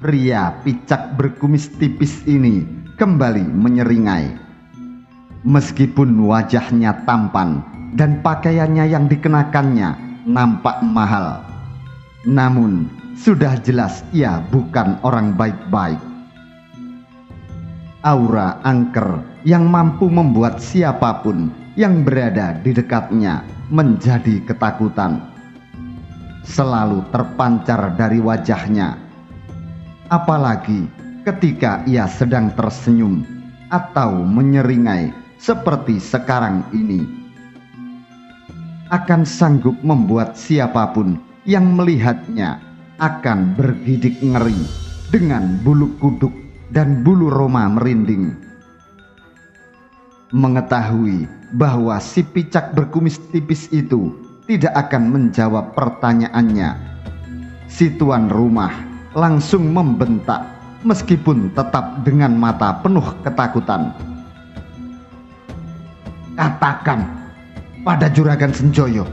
Pria picak berkumis tipis ini kembali menyeringai. Meskipun wajahnya tampan dan pakaiannya yang dikenakannya nampak mahal, namun sudah jelas ia bukan orang baik-baik. Aura angker yang mampu membuat siapapun yang berada di dekatnya menjadi ketakutan selalu terpancar dari wajahnya, apalagi ketika ia sedang tersenyum atau menyeringai seperti sekarang ini. Akan sanggup membuat siapapun yang melihatnya akan bergidik ngeri dengan bulu kuduk dan bulu roma merinding. Mengetahui bahwa si picak berkumis tipis itu tidak akan menjawab pertanyaannya, si tuan rumah langsung membentak meskipun tetap dengan mata penuh ketakutan. Katakan pada Juragan Senjoyo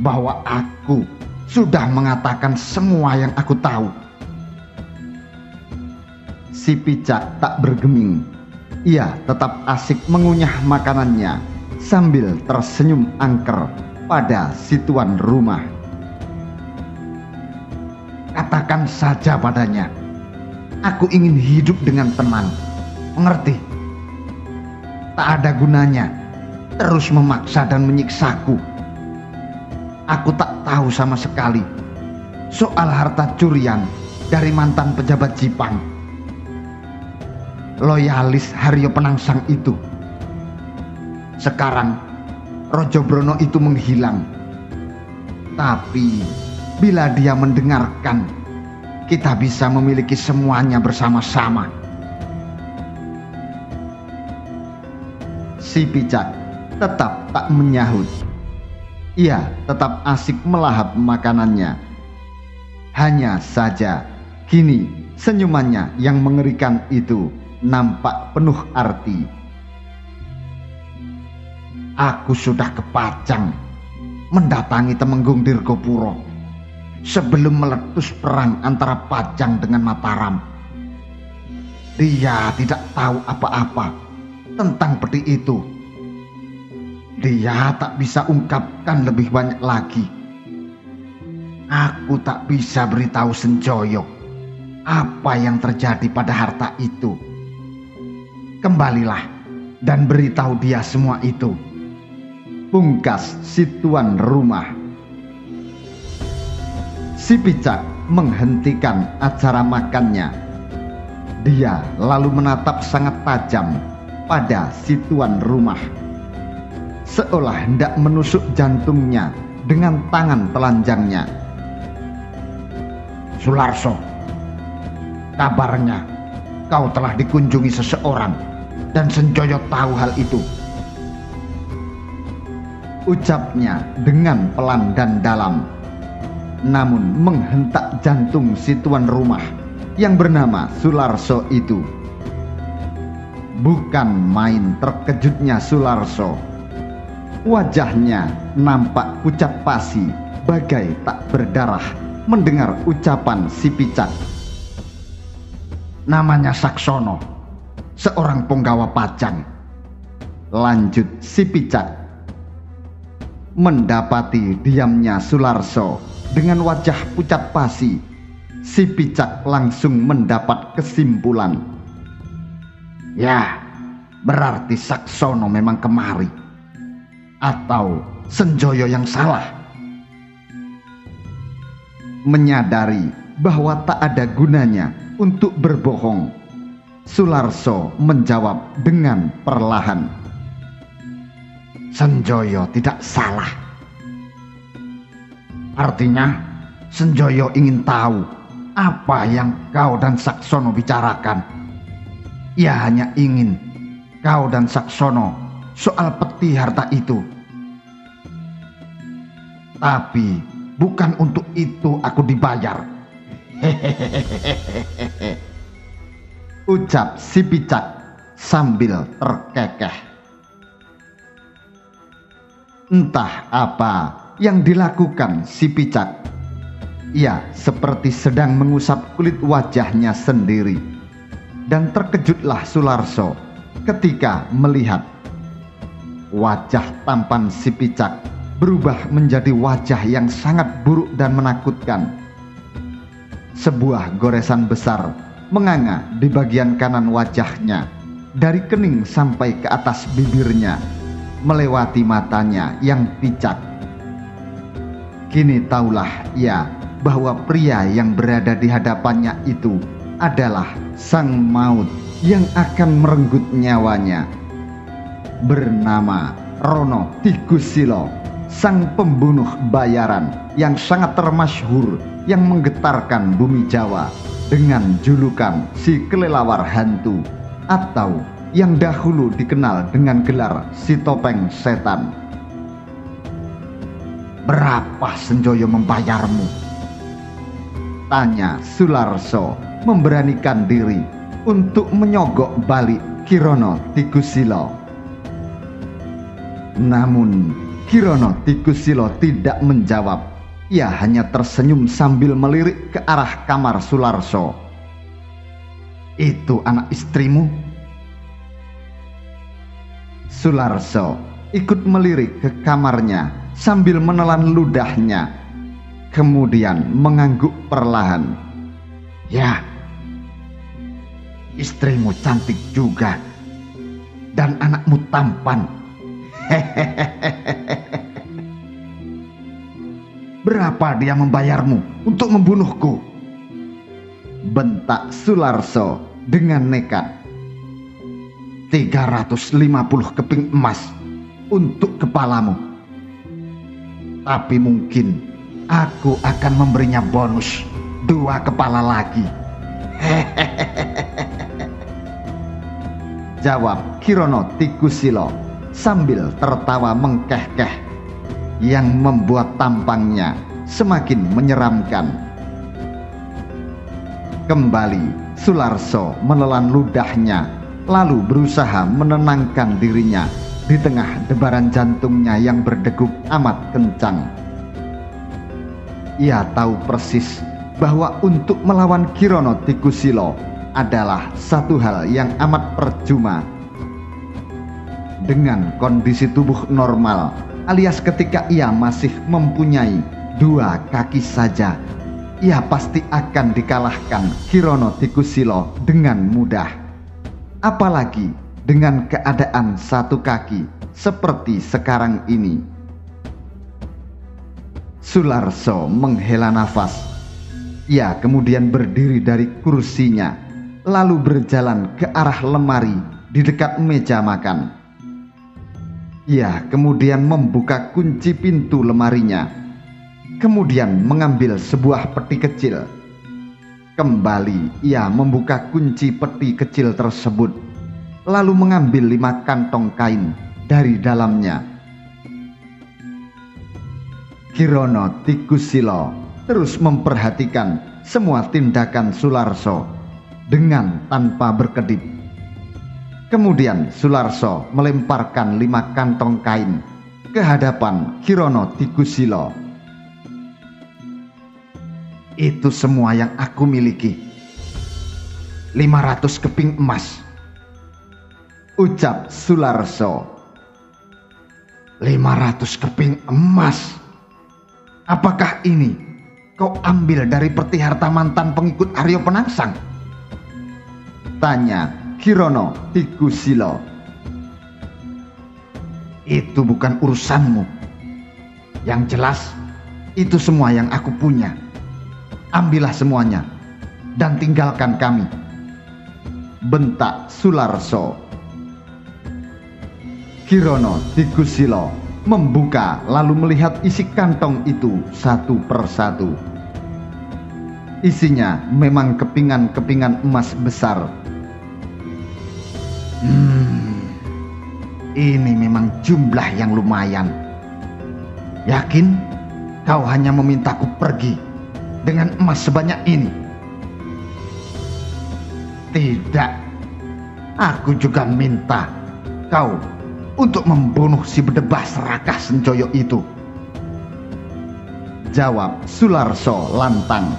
bahwa aku sudah mengatakan semua yang aku tahu. Si picak tak bergeming. Ia tetap asik mengunyah makanannya sambil tersenyum angker pada si tuan rumah. Katakan saja padanya, aku ingin hidup dengan tenang, mengerti? Tak ada gunanya terus memaksa dan menyiksaku. Aku tak tahu sama sekali soal harta curian dari mantan pejabat Jipang, loyalis Haryo Penangsang itu. Sekarang Rojo Brono itu menghilang. Tapi bila dia mendengarkan, kita bisa memiliki semuanya bersama-sama. Si picak tetap tak menyahut. Ia tetap asik melahap makanannya. Hanya saja kini senyumannya yang mengerikan itu nampak penuh arti. Aku sudah kepacang mendatangi Temenggung Dirgopuro sebelum meletus perang antara Pajang dengan Mataram. Dia tidak tahu apa-apa tentang peti itu. Dia tak bisa ungkapkan lebih banyak lagi. Aku tak bisa beritahu Senjoyo apa yang terjadi pada harta itu. Kembalilah dan beritahu dia semua itu, pungkas si tuan rumah. Si picak menghentikan acara makannya. Dia lalu menatap sangat tajam pada si tuan rumah, seolah hendak menusuk jantungnya dengan tangan telanjangnya. Sularso, kabarnya kau telah dikunjungi seseorang dan Senjoyo tahu hal itu. Ucapnya dengan pelan dan dalam, namun menghentak jantung si tuan rumah yang bernama Sularso itu. Bukan main terkejutnya Sularso. Wajahnya nampak pucat pasi, bagai tak berdarah mendengar ucapan si picak. Namanya Saksono, seorang penggawa Pajang, lanjut si picak. Mendapati diamnya Sularso dengan wajah pucat pasi, si picak langsung mendapat kesimpulan. Ya, berarti Saksono memang kemari, atau Senjoyo yang salah. Menyadari bahwa tak ada gunanya untuk berbohong, Sularso menjawab dengan perlahan. Senjoyo tidak salah. Artinya Senjoyo ingin tahu apa yang kau dan Saksono bicarakan. Ia hanya ingin kau dan Saksono soal peti harta itu. Tapi bukan untuk itu aku dibayar. Hehehe. Ucap si picak sambil terkekeh. Entah apa yang dilakukan si picak. ia seperti sedang mengusap kulit wajahnya sendiri. Dan terkejutlah Sularso ketika melihat wajah tampan si Picak berubah menjadi wajah yang sangat buruk dan menakutkan. Sebuah goresan besar menganga di bagian kanan wajahnya, dari kening sampai ke atas bibirnya, melewati matanya yang picak. Kini taulah ia bahwa pria yang berada di hadapannya itu adalah sang maut yang akan merenggut nyawanya, bernama Rono Tigusilo, sang pembunuh bayaran yang sangat termasyhur yang menggetarkan bumi Jawa dengan julukan si kelelawar hantu, atau yang dahulu dikenal dengan gelar si topeng setan. "Berapa Senjoyo membayarmu?" tanya Sularso, memberanikan diri untuk menyogok balik Kirono Tigusilo. Namun Kirono Tigusilo tidak menjawab. Ia hanya tersenyum sambil melirik ke arah kamar Sularso. "Itu anak istrimu?" Sularso ikut melirik ke kamarnya sambil menelan ludahnya, kemudian mengangguk perlahan. "Ya, istrimu cantik juga, dan anakmu tampan. Berapa dia membayarmu untuk membunuhku?" bentak Sularso dengan nekat. 350 keping emas untuk kepalamu. Tapi mungkin aku akan memberinya bonus 2 kepala lagi. Jawab Kirono Tigusilo sambil tertawa mengkeh-keh yang membuat tampangnya semakin menyeramkan. Kembali Sularso menelan ludahnya, lalu berusaha menenangkan dirinya di tengah debaran jantungnya yang berdegup amat kencang. Ia tahu persis bahwa untuk melawan Kirono Tigusilo adalah satu hal yang amat percuma. Dengan kondisi tubuh normal, alias ketika ia masih mempunyai 2 kaki saja, ia pasti akan dikalahkan Kirono Tigusilo dengan mudah. Apalagi dengan keadaan 1 kaki seperti sekarang ini. Sularso menghela nafas. Ia kemudian berdiri dari kursinya, lalu berjalan ke arah lemari di dekat meja makan. Ia kemudian membuka kunci pintu lemarinya, kemudian mengambil sebuah peti kecil. Kembali ia membuka kunci peti kecil tersebut, lalu mengambil 5 kantong kain dari dalamnya. Kirono Tigusilo terus memperhatikan semua tindakan Sularso dengan tanpa berkedip. Kemudian Sularso melemparkan 5 kantong kain ke hadapan Kirono Tigusilo. "Itu semua yang aku miliki. 500 keping emas," ucap Sularso. 500 keping emas? Apakah ini kau ambil dari peti harta mantan pengikut Aryo Penangsang? Tanya Kirono Tigusilo. "Itu bukan urusanmu. Yang jelas itu semua yang aku punya. Ambillah semuanya dan tinggalkan kami," bentak Sularso. Kirono Tigusilo membuka lalu melihat isi kantong itu satu persatu. Isinya memang kepingan-kepingan emas besar. Ini memang jumlah yang lumayan. Yakin kau hanya memintaku pergi dengan emas sebanyak ini? Tidak, aku juga minta kau untuk membunuh si berdebah serakah Senjoyo itu. Jawab Sularso lantang.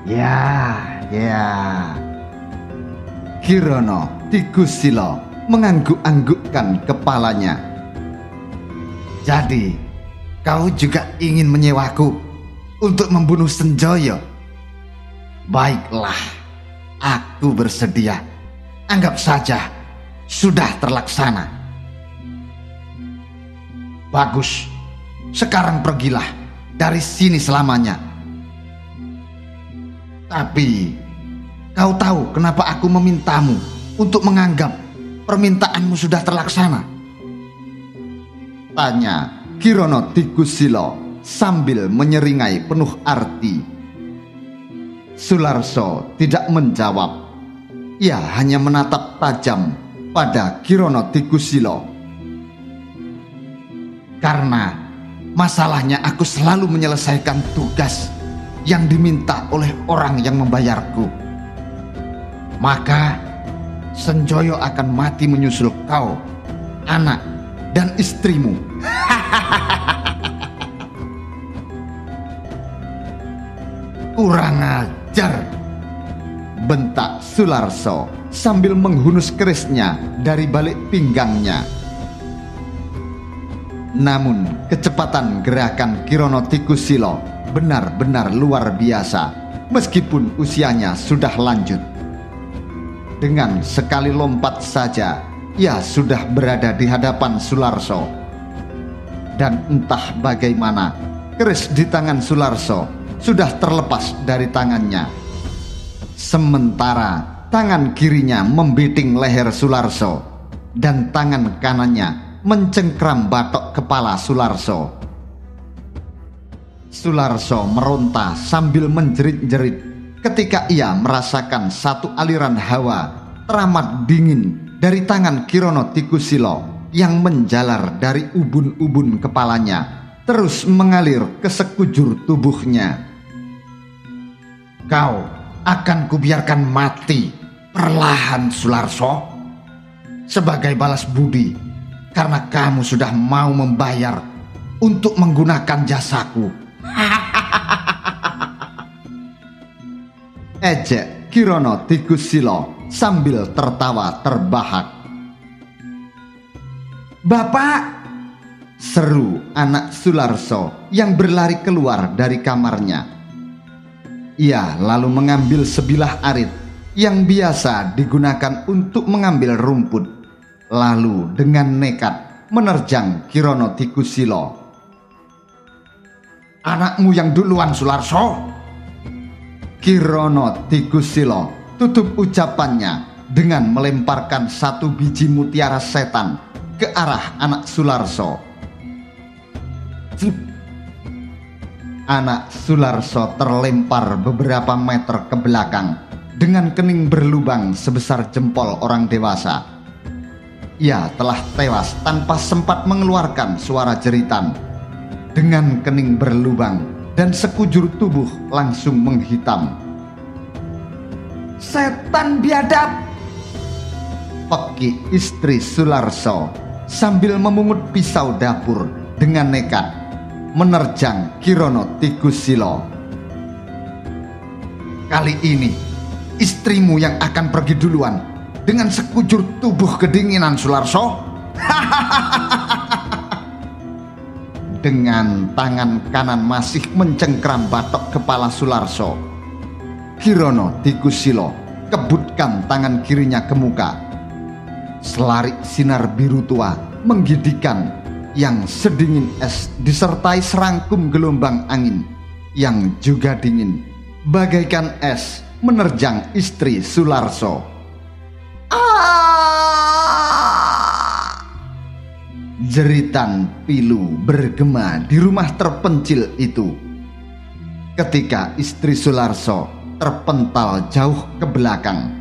Ya. Kirono Tigusilo mengangguk-anggukkan kepalanya. Jadi, kau juga ingin menyewaku untuk membunuh Senjoyo? Baiklah, aku bersedia. Anggap saja sudah terlaksana. Bagus, sekarang pergilah dari sini selamanya. Tapi, kau tahu kenapa aku memintamu untuk menganggap permintaanmu sudah terlaksana? Tanya Kirono Tigusilo sambil menyeringai penuh arti. Sularso tidak menjawab. Ia hanya menatap tajam pada Kirono Tigusilo. Karena masalahnya aku selalu menyelesaikan tugas yang diminta oleh orang yang membayarku. Maka Senjoyo akan mati menyusul kau, anak, dan istrimu. Kurang ajar, bentak Sularso sambil menghunus kerisnya dari balik pinggangnya. Namun kecepatan gerakan Kirono Tigusilo benar-benar luar biasa meskipun usianya sudah lanjut. Dengan sekali lompat saja ia sudah berada di hadapan Sularso. Dan entah bagaimana keris di tangan Sularso sudah terlepas dari tangannya. Sementara tangan kirinya membiting leher Sularso dan tangan kanannya mencengkram batok kepala Sularso. Sularso meronta sambil menjerit-jerit ketika ia merasakan satu aliran hawa teramat dingin dari tangan Kirono Tigusilo yang menjalar dari ubun-ubun kepalanya terus mengalir ke sekujur tubuhnya. Kau akan kubiarkan mati perlahan, Sularso, sebagai balas budi karena kamu sudah mau membayar untuk menggunakan jasaku. Ejek Kirono Tigusilo sambil tertawa terbahak. Bapak, seru anak Sularso yang berlari keluar dari kamarnya. Ia lalu mengambil sebilah arit yang biasa digunakan untuk mengambil rumput, lalu dengan nekat menerjang Kirono Tigusilo. Anakmu yang duluan, Sularso. Kirono Tigusilo tutup ucapannya dengan melemparkan satu biji mutiara setan ke arah anak Sularso. Anak Sularso terlempar beberapa meter ke belakang dengan kening berlubang sebesar jempol orang dewasa. Ia telah tewas tanpa sempat mengeluarkan suara jeritan. Dengan kening berlubang dan sekujur tubuh langsung menghitam. Setan biadab! Peki istri Sularso sambil memungut pisau dapur dengan nekat menerjang Kirono Tigusilo. Kali ini istrimu yang akan pergi duluan dengan sekujur tubuh kedinginan, Sularso. Dengan tangan kanan masih mencengkram batok kepala Sularso, Kirono Tigusilo kebutkan tangan kirinya ke muka. Selarik sinar biru tua menggigitkan yang sedingin es disertai serangkum gelombang angin yang juga dingin bagaikan es menerjang istri Sularso. Jeritan pilu bergema di rumah terpencil itu ketika istri Sularso terpental jauh ke belakang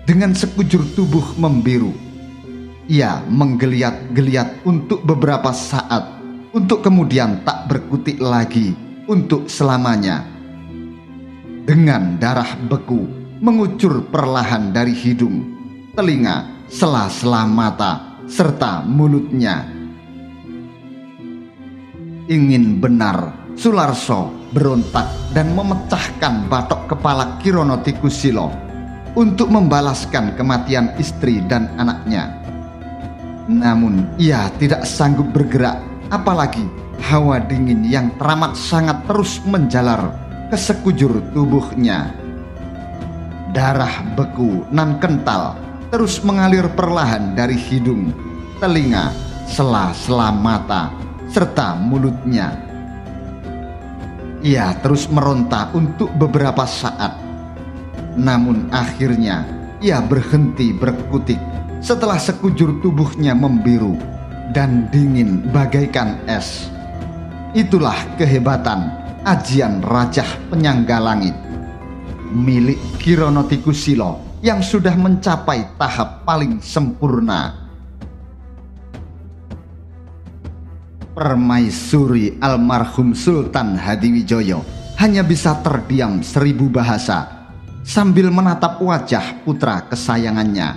dengan sekujur tubuh membiru. Ia menggeliat-geliat untuk beberapa saat, untuk kemudian tak berkutik lagi untuk selamanya. Dengan darah beku mengucur perlahan dari hidung, telinga, sela-sela mata, serta mulutnya. Ingin benar, Sularso berontak dan memecahkan batok kepala Kironotikusilo untuk membalaskan kematian istri dan anaknya. Namun ia tidak sanggup bergerak, apalagi hawa dingin yang teramat sangat terus menjalar ke sekujur tubuhnya. Darah beku nan kental terus mengalir perlahan dari hidung, telinga, sela-sela mata, serta mulutnya. Ia terus meronta untuk beberapa saat. Namun akhirnya ia berhenti berkutik setelah sekujur tubuhnya membiru dan dingin bagaikan es. Itulah kehebatan ajian Rajah Penyangga Langit milik Kironotikusilo yang sudah mencapai tahap paling sempurna. Permaisuri almarhum Sultan Hadiwijoyo hanya bisa terdiam 1000 bahasa sambil menatap wajah putra kesayangannya.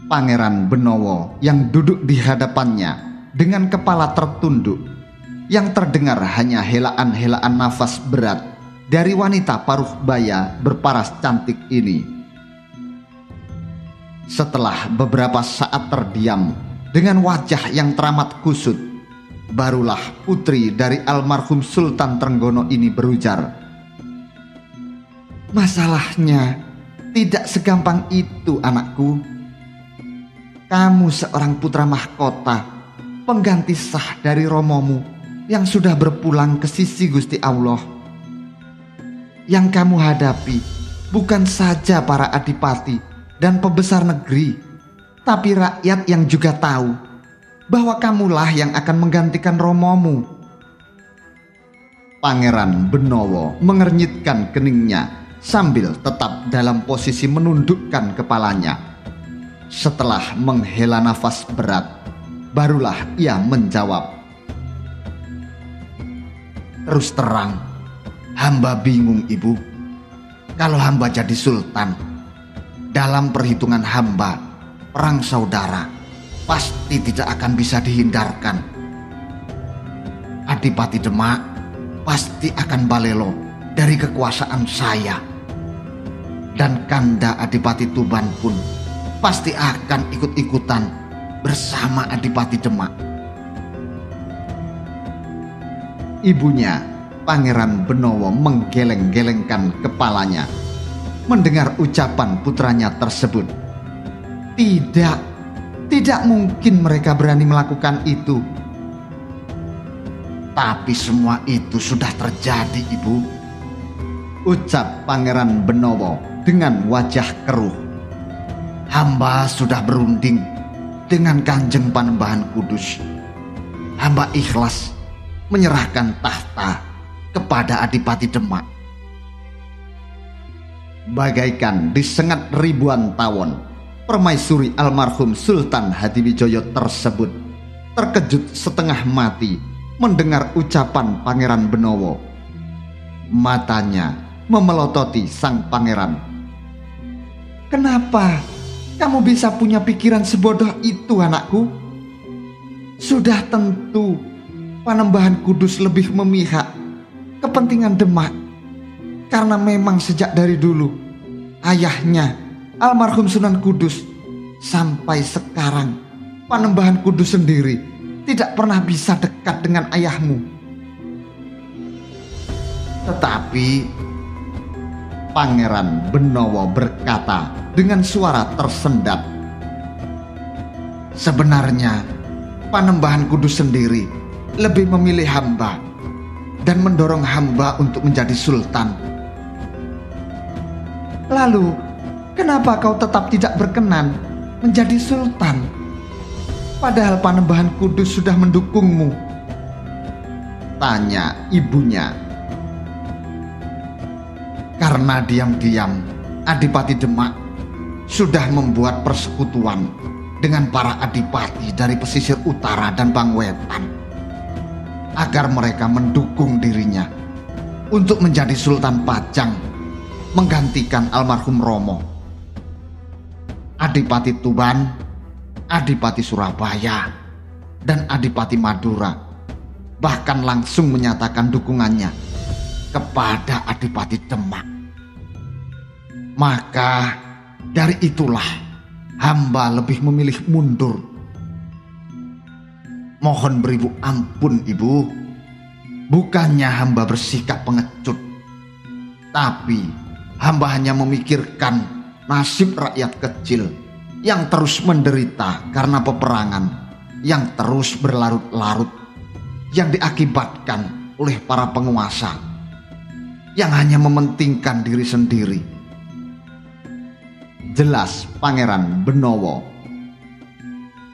Pangeran Benowo yang duduk di hadapannya dengan kepala tertunduk, yang terdengar hanya helaan-helaan nafas berat dari wanita paruh baya berparas cantik ini. Setelah beberapa saat terdiam dengan wajah yang teramat kusut, barulah putri dari almarhum Sultan Trenggono ini berujar, "Masalahnya tidak segampang itu, anakku. Kamu seorang putra mahkota, pengganti sah dari romomu yang sudah berpulang ke sisi Gusti Allah. Yang kamu hadapi bukan saja para adipati dan pembesar negeri, tapi rakyat yang juga tahu bahwa kamulah yang akan menggantikan romomu." Pangeran Benowo mengernyitkan keningnya sambil tetap dalam posisi menundukkan kepalanya. Setelah menghela nafas berat, barulah ia menjawab, "Terus terang, hamba bingung, Ibu. Kalau hamba jadi sultan, dalam perhitungan hamba, perang saudara pasti tidak akan bisa dihindarkan. Adipati Demak pasti akan balelo dari kekuasaan saya. Dan Kanda Adipati Tuban pun pasti akan ikut-ikutan bersama Adipati Demak." Ibunya, Pangeran Benowo, menggeleng-gelengkan kepalanya mendengar ucapan putranya tersebut. Tidak mungkin mereka berani melakukan itu. "Tapi semua itu sudah terjadi, Ibu," ucap Pangeran Benowo dengan wajah keruh. "Hamba sudah berunding dengan Kanjeng Panembahan Kudus. Hamba ikhlas menyerahkan tahta kepada Adipati Demak." Bagaikan disengat ribuan tawon, permaisuri almarhum Sultan Hadiwijoyo tersebut terkejut setengah mati mendengar ucapan Pangeran Benowo. Matanya memelototi sang pangeran. "Kenapa kamu bisa punya pikiran sebodoh itu, anakku? Sudah tentu Panembahan Kudus lebih memihak kepentingan Demak, karena memang sejak dari dulu ayahnya almarhum Sunan Kudus sampai sekarang Panembahan Kudus sendiri tidak pernah bisa dekat dengan ayahmu." Tetapi Pangeran Benowo berkata dengan suara tersendat, "Sebenarnya Panembahan Kudus sendiri lebih memilih hamba dan mendorong hamba untuk menjadi sultan. Lalu kenapa kau tetap tidak berkenan menjadi sultan? Padahal Panembahan Kudus sudah mendukungmu," tanya ibunya. Karena diam-diam Adipati Demak sudah membuat persekutuan dengan para adipati dari pesisir utara dan Bangwetan agar mereka mendukung dirinya untuk menjadi Sultan Pajang menggantikan almarhum Romo. Adipati Tuban, Adipati Surabaya, dan Adipati Madura bahkan langsung menyatakan dukungannya kepada Adipati Demak. Maka dari itulah hamba lebih memilih mundur. Mohon beribu ampun, Ibu. Bukannya hamba bersikap pengecut, tapi hamba hanya memikirkan nasib rakyat kecil yang terus menderita karena peperangan yang terus berlarut-larut, yang diakibatkan oleh para penguasa yang hanya mementingkan diri sendiri. Jelas Pangeran Benowo.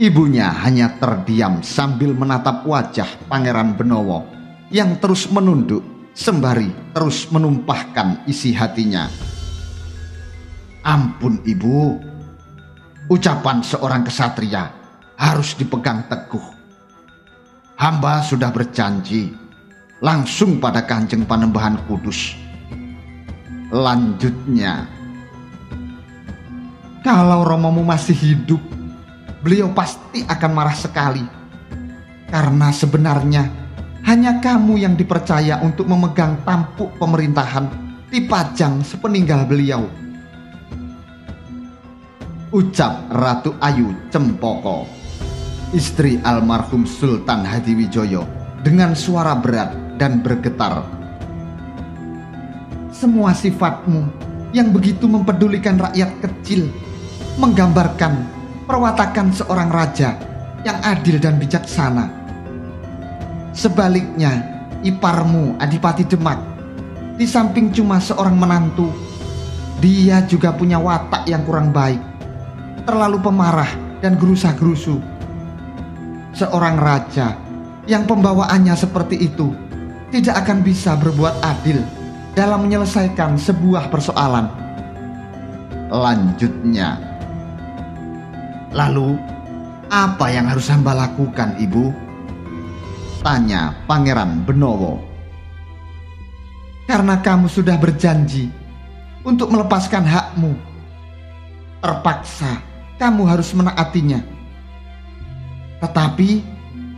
Ibunya hanya terdiam sambil menatap wajah Pangeran Benowo yang terus menunduk sembari terus menumpahkan isi hatinya. Ampun, Ibu. Ucapan seorang kesatria harus dipegang teguh. Hamba sudah berjanji langsung pada Kanjeng Panembahan Kudus. Lanjutnya, kalau Romomu masih hidup, beliau pasti akan marah sekali. Karena sebenarnya hanya kamu yang dipercaya untuk memegang tampuk pemerintahan di Pajang sepeninggal beliau. Ucap Ratu Ayu Cempoko, istri almarhum Sultan Hadiwijoyo, dengan suara berat dan bergetar. Semua sifatmu yang begitu mempedulikan rakyat kecil menggambarkan perwatakan seorang raja yang adil dan bijaksana. Sebaliknya, iparmu Adipati Demak, di samping cuma seorang menantu, dia juga punya watak yang kurang baik, terlalu pemarah dan gerusa-gerusu. Seorang raja yang pembawaannya seperti itu tidak akan bisa berbuat adil dalam menyelesaikan sebuah persoalan. Lanjutnya, lalu apa yang harus hamba lakukan, Ibu? Tanya Pangeran Benowo. Karena kamu sudah berjanji untuk melepaskan hakmu, terpaksa kamu harus menaatinya. Tetapi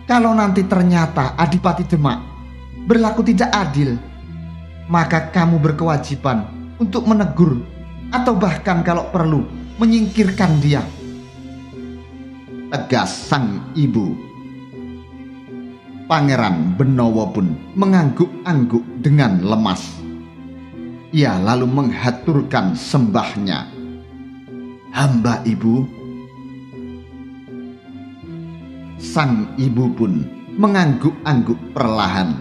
kalau nanti ternyata Adipati Demak berlaku tidak adil, maka kamu berkewajiban untuk menegur atau bahkan kalau perlu menyingkirkan dia. Tegas sang ibu. Pangeran Benowo pun mengangguk-angguk dengan lemas. Ia lalu menghaturkan sembahnya. Hamba ibu. Sang ibu pun mengangguk-angguk perlahan.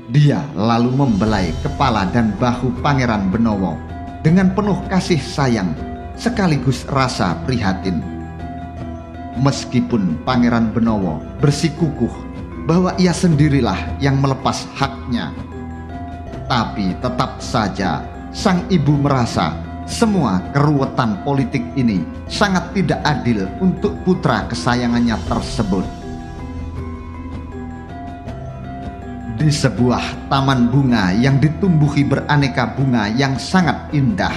Dia lalu membelai kepala dan bahu Pangeran Benowo dengan penuh kasih sayang sekaligus rasa prihatin. Meskipun Pangeran Benowo bersikukuh bahwa ia sendirilah yang melepas haknya, tapi tetap saja sang ibu merasa semua keruwetan politik ini sangat tidak adil untuk putra kesayangannya tersebut. Di sebuah taman bunga yang ditumbuhi beraneka bunga yang sangat indah,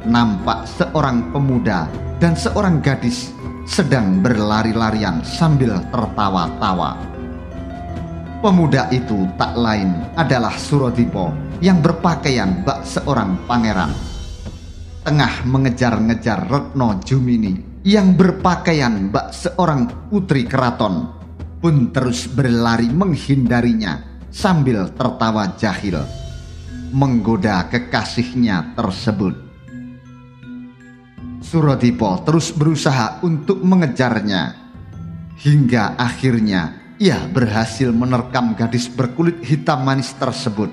nampak seorang pemuda dan seorang gadis sedang berlari-larian sambil tertawa-tawa. Pemuda itu tak lain adalah Surodipo yang berpakaian bak seorang pangeran. Tengah mengejar-ngejar Retno Jumini yang berpakaian bak seorang putri keraton pun terus berlari menghindarinya sambil tertawa jahil, menggoda kekasihnya tersebut. Surodipo terus berusaha untuk mengejarnya, hingga akhirnya ia berhasil menerkam gadis berkulit hitam manis tersebut.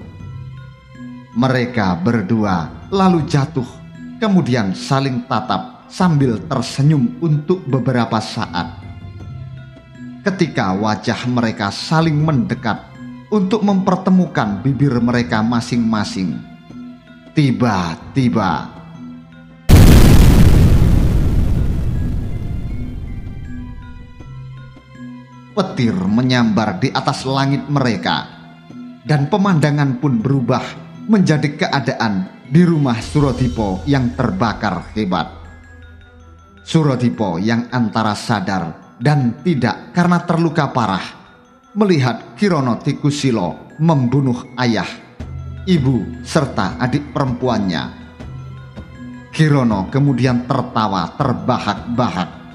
Mereka berdua lalu jatuh, kemudian saling tatap sambil tersenyum untuk beberapa saat. Ketika wajah mereka saling mendekat untuk mempertemukan bibir mereka masing-masing, tiba-tiba petir menyambar di atas langit mereka, dan pemandangan pun berubah menjadi keadaan di rumah Surodipo yang terbakar hebat. Surodipo yang antara sadar dan tidak karena terluka parah melihat Kirana Tikusilo membunuh ayah, ibu, serta adik perempuannya. Kirana kemudian tertawa terbahak-bahak.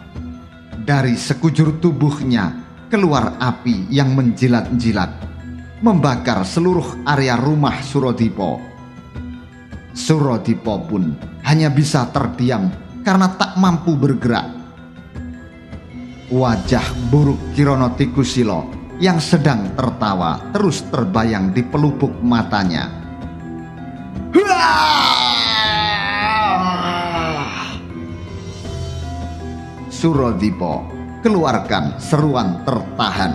Dari sekujur tubuhnya keluar api yang menjilat-jilat, membakar seluruh area rumah Surodipo. Surodipo pun hanya bisa terdiam karena tak mampu bergerak. Wajah buruk Kirana Tikusilo yang sedang tertawa terus terbayang di pelupuk matanya. Surodipo keluarkan seruan tertahan.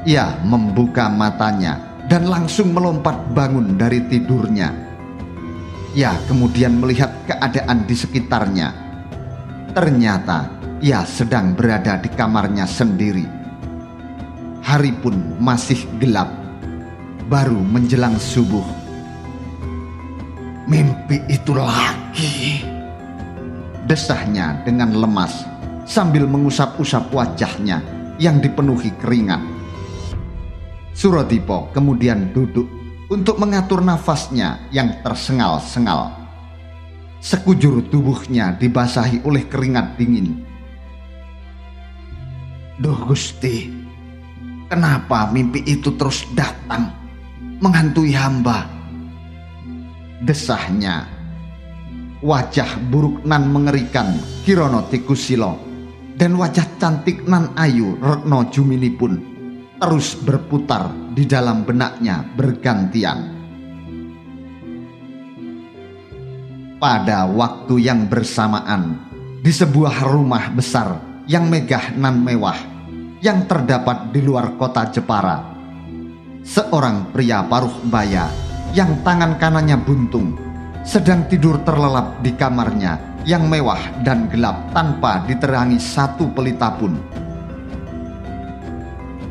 Ia membuka matanya dan langsung melompat bangun dari tidurnya. Ia kemudian melihat keadaan di sekitarnya. Ternyata ia sedang berada di kamarnya sendiri. Hari pun masih gelap, baru menjelang subuh. Mimpi itu lagi, desahnya dengan lemas sambil mengusap-usap wajahnya yang dipenuhi keringat. Surodipo kemudian duduk untuk mengatur nafasnya yang tersengal-sengal. Sekujur tubuhnya dibasahi oleh keringat dingin. Duh Gusti, kenapa mimpi itu terus datang menghantui hamba? Desahnya. Wajah buruk nan mengerikan Kirana Tikusilo dan wajah cantik nan ayu Retno Jumini pun terus berputar di dalam benaknya bergantian. Pada waktu yang bersamaan, di sebuah rumah besar yang megah nan mewah yang terdapat di luar kota Jepara, seorang pria paruh baya yang tangan kanannya buntung sedang tidur terlelap di kamarnya yang mewah dan gelap tanpa diterangi satu pelita pun.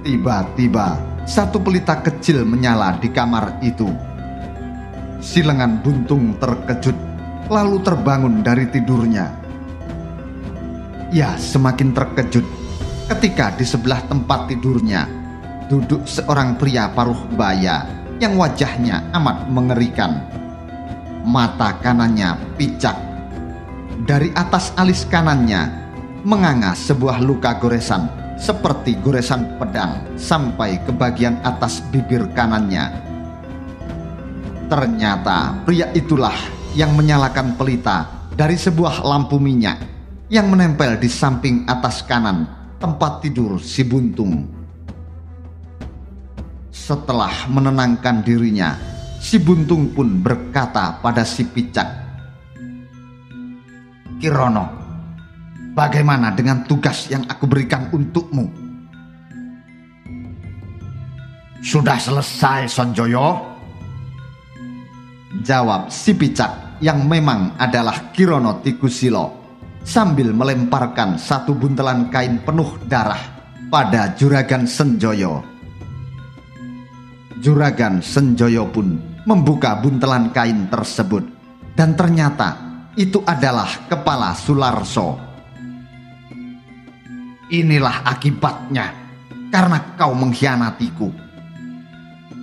Tiba-tiba satu pelita kecil menyala di kamar itu. Si lengan buntung terkejut lalu terbangun dari tidurnya. Ia semakin terkejut ketika di sebelah tempat tidurnya duduk seorang pria paruh baya yang wajahnya amat mengerikan. Mata kanannya picak. Dari atas alis kanannya menganga sebuah luka goresan seperti goresan pedang sampai ke bagian atas bibir kanannya. Ternyata pria itulah yang menyalakan pelita dari sebuah lampu minyak yang menempel di samping atas kanan tempat tidur si buntung. Setelah menenangkan dirinya, si buntung pun berkata pada si picak, Kirana, bagaimana dengan tugas yang aku berikan untukmu? Sudah selesai, Sonjoyo, jawab si picak yang memang adalah Kirana Tikusilo sambil melemparkan satu buntelan kain penuh darah pada Juragan Senjoyo. Juragan Senjoyo pun membuka buntelan kain tersebut dan ternyata itu adalah kepala Sularso. Inilah akibatnya karena kau mengkhianatiku.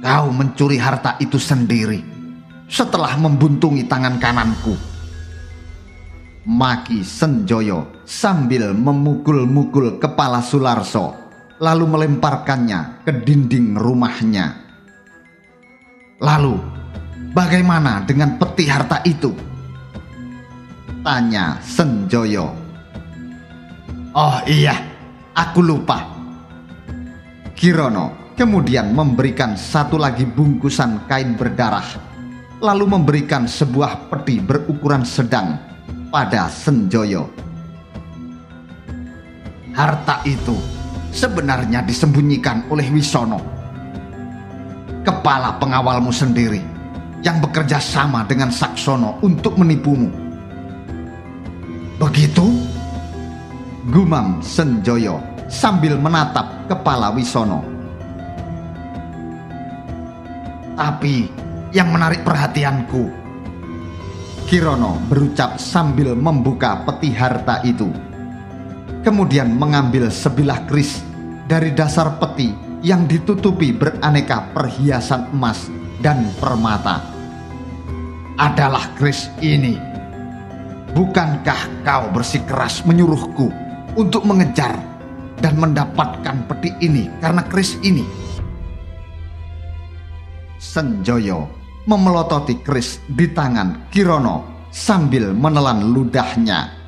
Kau mencuri harta itu sendiri setelah membuntungi tangan kananku. Maki Senjoyo sambil memukul-mukul kepala Sularso lalu melemparkannya ke dinding rumahnya. Lalu, bagaimana dengan peti harta itu? Tanya Senjoyo. Oh iya, aku lupa. Kirana kemudian memberikan satu lagi bungkusan kain berdarah, lalu memberikan sebuah peti berukuran sedang pada Senjoyo. Harta itu sebenarnya disembunyikan oleh Wisono, kepala pengawalmu sendiri yang bekerja sama dengan Saksono untuk menipumu. Begitu? Gumam Senjoyo sambil menatap kepala Wisono. Tapi yang menarik perhatianku, Kirana berucap sambil membuka peti harta itu. Kemudian mengambil sebilah keris dari dasar peti yang ditutupi beraneka perhiasan emas dan permata. Adalah keris ini. Bukankah kau bersikeras menyuruhku untuk mengejar dan mendapatkan peti ini karena keris ini? Senjoyo memelototi keris di tangan Kirono sambil menelan ludahnya.